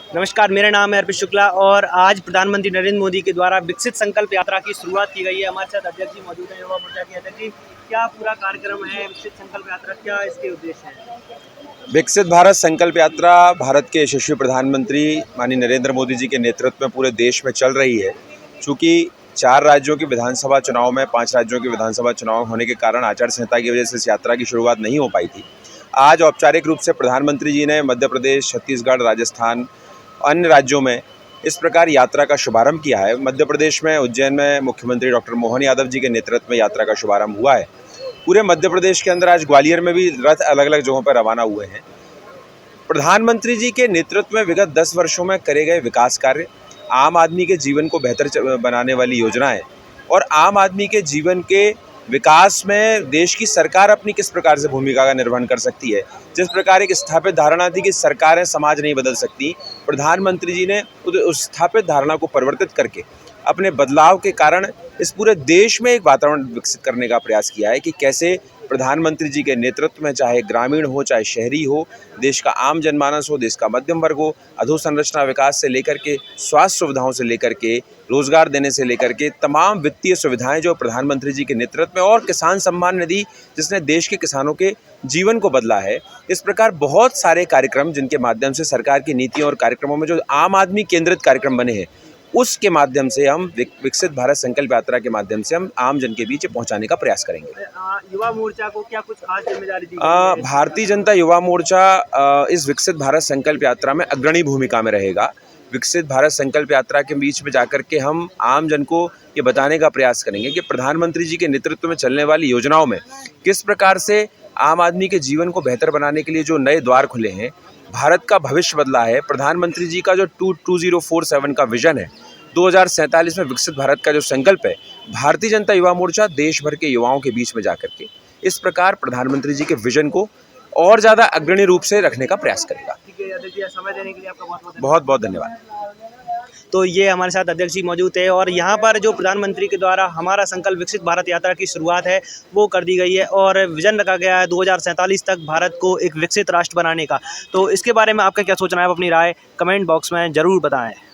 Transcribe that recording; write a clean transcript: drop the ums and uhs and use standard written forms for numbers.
नमस्कार, मेरा नाम है अर्पित शुक्ला और आज प्रधानमंत्री नरेंद्र मोदी के द्वारा विकसित संकल्प यात्रा की शुरुआत की गई है। हमारे साथ अध्यक्ष जी मौजूद हैं, युवा मोर्चा के अध्यक्ष जी। क्या पूरा कार्यक्रम है विकसित संकल्प यात्रा, क्या इसके उद्देश्य हैं? विकसित भारत संकल्प यात्रा भारत के यशस्वी प्रधानमंत्री माननीय नरेंद्र मोदी जी के नेतृत्व में पूरे देश में चल रही है। चूँकि 4 राज्यों की विधानसभा चुनाव में 5 राज्यों की विधानसभा चुनाव होने के कारण आचार संहिता की वजह से इस यात्रा की शुरुआत नहीं हो पाई थी। आज औपचारिक रूप से प्रधानमंत्री जी ने मध्य प्रदेश, छत्तीसगढ़, राजस्थान, अन्य राज्यों में इस प्रकार यात्रा का शुभारंभ किया है। मध्य प्रदेश में उज्जैन में मुख्यमंत्री डॉक्टर मोहन यादव जी के नेतृत्व में यात्रा का शुभारंभ हुआ है। पूरे मध्य प्रदेश के अंदर आज ग्वालियर में भी रथ अलग अलग जगहों पर रवाना हुए हैं। प्रधानमंत्री जी के नेतृत्व में विगत 10 वर्षों में करे गए विकास कार्य, आम आदमी के जीवन को बेहतर बनाने वाली योजनाएं और आम आदमी के जीवन के विकास में देश की सरकार अपनी किस प्रकार से भूमिका का निर्वहन कर सकती है। जिस प्रकार एक स्थापित धारणा थी कि सरकारें समाज नहीं बदल सकती, प्रधानमंत्री जी ने उस स्थापित धारणा को परिवर्तित करके अपने बदलाव के कारण इस पूरे देश में एक वातावरण विकसित करने का प्रयास किया है कि कैसे प्रधानमंत्री जी के नेतृत्व में चाहे ग्रामीण हो चाहे शहरी हो, देश का आम जनमानस हो, देश का मध्यम वर्ग हो, अधोसंरचना विकास से लेकर के स्वास्थ्य सुविधाओं से लेकर के रोजगार देने से लेकर के तमाम वित्तीय सुविधाएं जो प्रधानमंत्री जी के नेतृत्व में और किसान सम्मान निधि जिसने देश के किसानों के जीवन को बदला है। इस प्रकार बहुत सारे कार्यक्रम जिनके माध्यम से सरकार की नीतियों और कार्यक्रमों में जो आम आदमी केंद्रित कार्यक्रम बने हैं, उसके माध्यम से हम विकसित भारत संकल्प यात्रा के माध्यम से हम आम जन के बीच पहुंचाने का प्रयास करेंगे। युवा मोर्चा को क्या कुछ खास जिम्मेदारी दी गई है? भारतीय जनता युवा मोर्चा इस विकसित भारत संकल्प यात्रा में अग्रणी भूमिका में रहेगा। विकसित भारत संकल्प यात्रा के बीच में जाकर के हम आम जन को ये बताने का प्रयास करेंगे कि प्रधानमंत्री जी के नेतृत्व में चलने वाली योजनाओं में किस प्रकार से आम आदमी के जीवन को बेहतर बनाने के लिए जो नए द्वार खुले हैं, भारत का भविष्य बदला है। प्रधानमंत्री जी का जो 2047 का विजन है, 2047 में विकसित भारत का जो संकल्प है, भारतीय जनता युवा मोर्चा देश भर के युवाओं के बीच में जाकर के इस प्रकार प्रधानमंत्री जी के विजन को और ज़्यादा अग्रणी रूप से रखने का प्रयास करेगा। ठीक है अध्यक्ष जी, समय देने के लिए आपका बहुत बहुत धन्यवाद। तो ये हमारे साथ अध्यक्ष जी मौजूद थे और यहाँ पर जो प्रधानमंत्री के द्वारा हमारा संकल्प विकसित भारत यात्रा की शुरुआत है वो कर दी गई है और विजन रखा गया है 2047 तक भारत को एक विकसित राष्ट्र बनाने का। तो इसके बारे में आपका क्या सोचना है? आप अपनी राय कमेंट बॉक्स में ज़रूर बताएं।